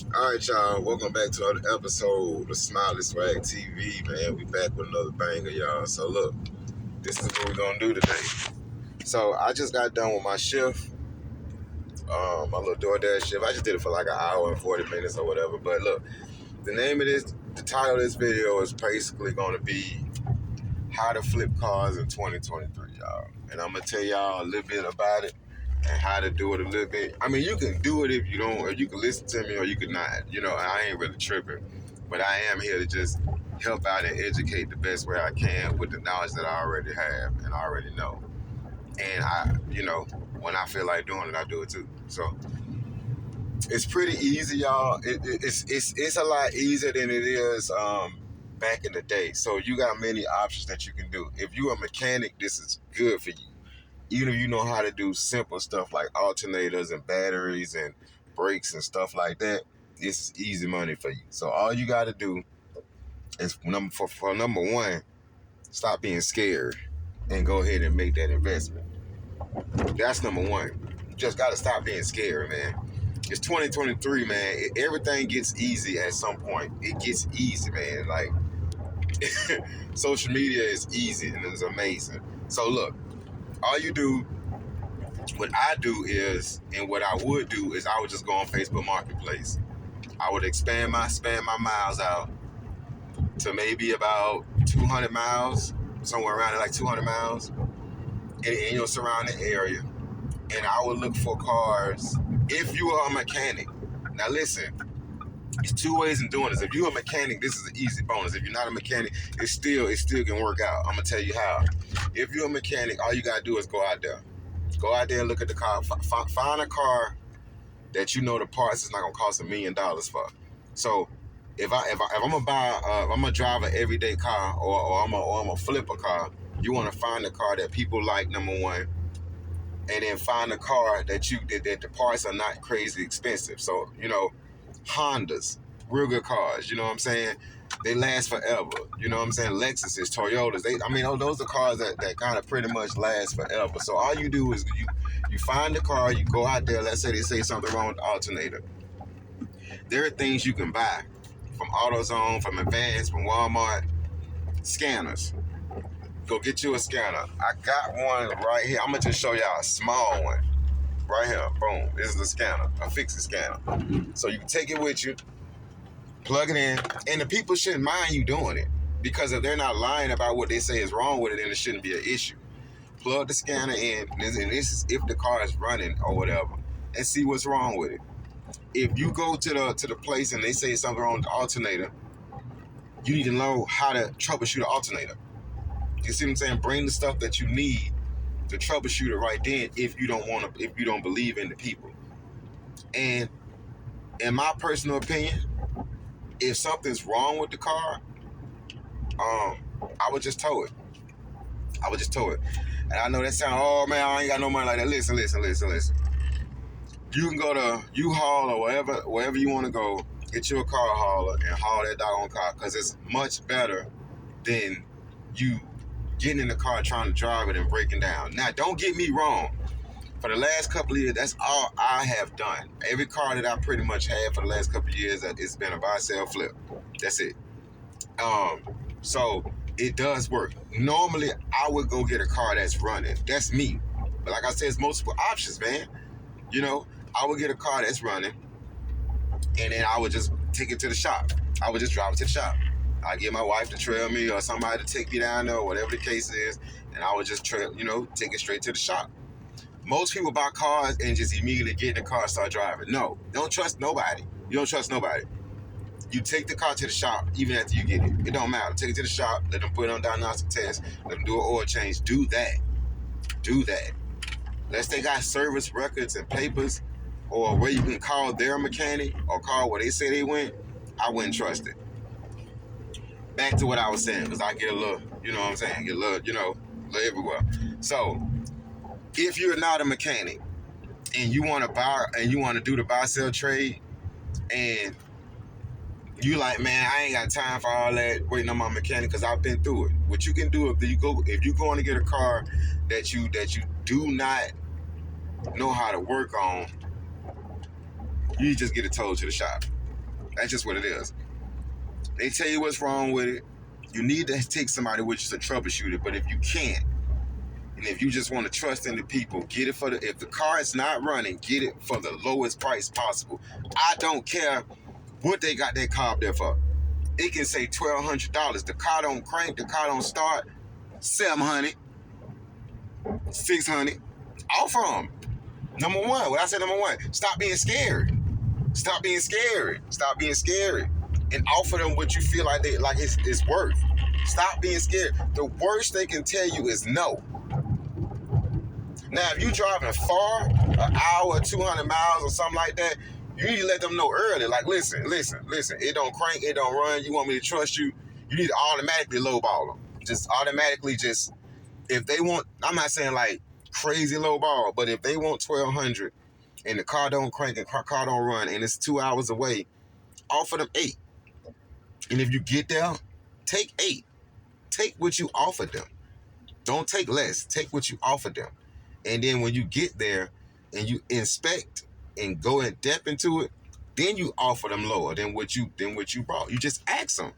All right, y'all. Welcome back to another episode of Smiley Swag TV, man. We back with another banger, y'all. So look, this is what we're gonna do today. So I just got done with my shift, my little DoorDash shift. I just did it for like an hour and 40 minutes or whatever. But look, the title of this video is basically gonna be how to flip cars in 2023, y'all. And I'm gonna tell y'all a little bit about it and how to do it a little bit. I mean, you can do it if you don't, or you can listen to me, or you can not. You know, I ain't really tripping, but I am here to just help out and educate the best way I can with the knowledge that I already have and I already know. And when I feel like doing it, I do it too. So it's pretty easy, y'all. It's a lot easier than it is back in the day. So you got many options that you can do. If you're a mechanic, this is good for you. Even if you know how to do simple stuff like alternators and batteries and brakes and stuff like that, it's easy money for you. So all you got to do is for number one, stop being scared and go ahead and make that investment. That's number one. You just got to stop being scared, man. It's 2023, man. Everything gets easy at some point. It gets easy, man. Like social media is easy and it's amazing. So look, all you do, what I do is, and what I would do is, I would just go on Facebook Marketplace. I would expand my miles out to maybe about 200 miles, somewhere around like 200 miles, in your surrounding area. And I would look for cars. If you are a mechanic, now listen, it's two ways in doing this. If you're a mechanic, this is an easy bonus. If you're not a mechanic, it still can work out. I'm gonna tell you how. If you're a mechanic, all you gotta do is go out there. Go out there and look at the car. Find a car that you know the parts is not gonna cost $1 million for. So if I'm gonna buy, I'm gonna drive an everyday car, or I'm gonna flip a car. You want to find a car that people like, number one, and then find a car that the parts are not crazy expensive. So Hondas, real good cars. You know what I'm saying? They last forever. You know what I'm saying? Lexuses, Toyotas. Those are cars that kind of pretty much last forever. So all you do is you find the car, you go out there. Let's say they say something wrong with the alternator. There are things you can buy from AutoZone, from Advance, from Walmart. Scanners. Go get you a scanner. I got one right here. I'm gonna just show y'all a small one. Right here. Boom. This is a scanner, a fix-it scanner. So you can take it with you, plug it in, and the people shouldn't mind you doing it, because if they're not lying about what they say is wrong with it, then it shouldn't be an issue. Plug the scanner in, and this is if the car is running or whatever, and see what's wrong with it. If you go to the place and they say something wrong with the alternator, you need to know how to troubleshoot the alternator. You see what I'm saying? Bring the stuff that you need to troubleshoot it right then, if you don't believe in the people. And in my personal opinion, if something's wrong with the car, I would just tow it. And I know that sounds, oh man, I ain't got no money like that. Listen. You can go to U-Haul or wherever you want to go, get you a car hauler and haul that doggone car, because it's much better than you getting in the car trying to drive it and breaking down. Now, don't get me wrong. For the last couple of years, that's all I have done. Every car that I pretty much had for the last couple of years, it's been a buy, sell, flip. That's it. So it does work. Normally, I would go get a car that's running. That's me. But like I said, it's multiple options, man. I would get a car that's running, and then I would just take it to the shop. I would just drive it to the shop. I get my wife to trail me, or somebody to take me down there, or whatever the case is, and I would just take it straight to the shop. Most people buy cars and just immediately get in the car and start driving. No, don't trust nobody. You don't trust nobody. You take the car to the shop even after you get it. It don't matter. Take it to the shop, let them put it on diagnostic test, let them do an oil change. Do that. Unless they got service records and papers, or where you can call their mechanic or call where they say they went, I wouldn't trust it. Back to what I was saying, because I get a little, you know what I'm saying, get a little everywhere. So, if you're not a mechanic and you want to buy and you want to do the buy sell trade, and you like, man, I ain't got time for all that waiting on my mechanic, because I've been through it. What you can do if you going to get a car that you do not know how to work on, you just get it towed to the shop. That's just what it is. They tell you what's wrong with it. You need to take somebody with you to troubleshoot it. But if you can't, and if you just want to trust in the people, get it for if the car is not running, get it for the lowest price possible. I don't care what they got that car up there for. It can say $1,200. The car don't crank, the car don't start. $700, $600. Offer them. Number one. What I said, number one, stop being scared. Stop being scary. Stop being scary. And offer them what you feel like it's worth. Stop being scared. The worst they can tell you is no. Now, if you driving far, an hour, 200 miles or something like that, you need to let them know early. Like, listen. It don't crank, it don't run. You want me to trust you? You need to automatically lowball them. Just automatically if they want, I'm not saying like crazy lowball, but if they want 1,200 and the car don't crank and the car don't run and it's 2 hours away, offer them 8. And if you get there, take 8. Take what you offered them. Don't take less. Take what you offered them. And then when you get there and you inspect and go in depth into it, then you offer them lower than what you brought. You just ask them.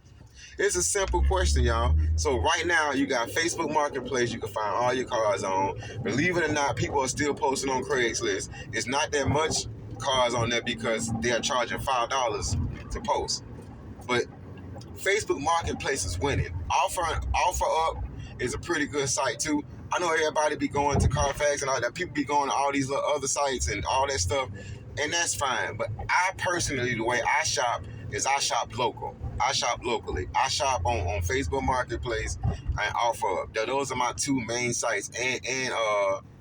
It's a simple question, y'all. So right now, you got Facebook Marketplace you can find all your cars on. Believe it or not, people are still posting on Craigslist. It's not that much cars on there because they are charging $5 to post. But Facebook Marketplace is winning. OfferUp is a pretty good site too. I know everybody be going to Carfax and all that. People be going to all these other sites and all that stuff, and that's fine. But I personally, the way I shop is I shop local. I shop locally. I shop on Facebook Marketplace and OfferUp. Those are my two main sites, and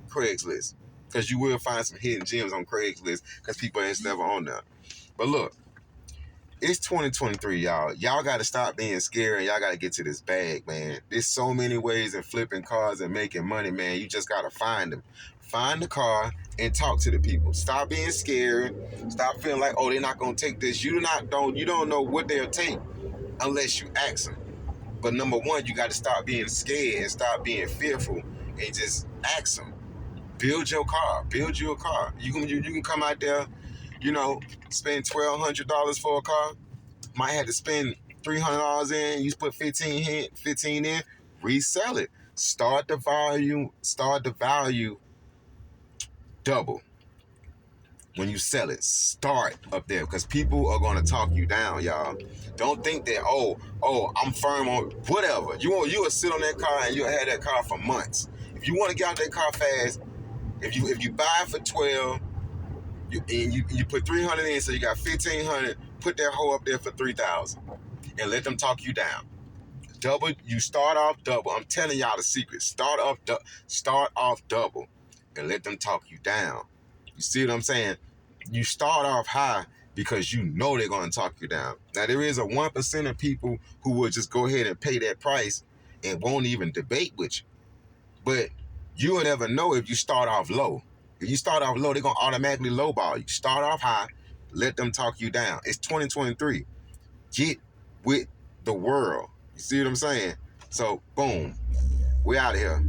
Craigslist, because you will find some hidden gems on Craigslist because people ain't never on there. But look, it's 2023, y'all. Y'all got to stop being scared and y'all got to get to this bag, man. There's so many ways in flipping cars and making money, man. You just got to find them. Find the car and talk to the people. Stop being scared. Stop feeling like, oh, they're not going to take this. You don't know what they'll take unless you ask them. But number one, you got to stop being scared and stop being fearful and just ask them. Build your car. Build you a car. You can come out there, spend $1,200 for a car. Might have to spend $300 in. You put 15 in. Resell it. Start the value double. When you sell it, start up there because people are going to talk you down, y'all. Don't think that, oh, I'm firm on whatever. You will sit on that car and you'll have that car for months. If you want to get out that car fast, if you buy it for 12, you put 300 in, so you got 1,500. Put that hoe up there for 3,000, and let them talk you down. Double. You start off double. I'm telling y'all the secret. Start off double, and let them talk you down. You see what I'm saying? You start off high because you know they're going to talk you down. Now there is a 1% of people who will just go ahead and pay that price and won't even debate with you. But you will never know if you start off low. If you start off low, they're going to automatically lowball you. Start off high, let them talk you down. It's 2023. Get with the world. You see what I'm saying? So, boom. We out of here.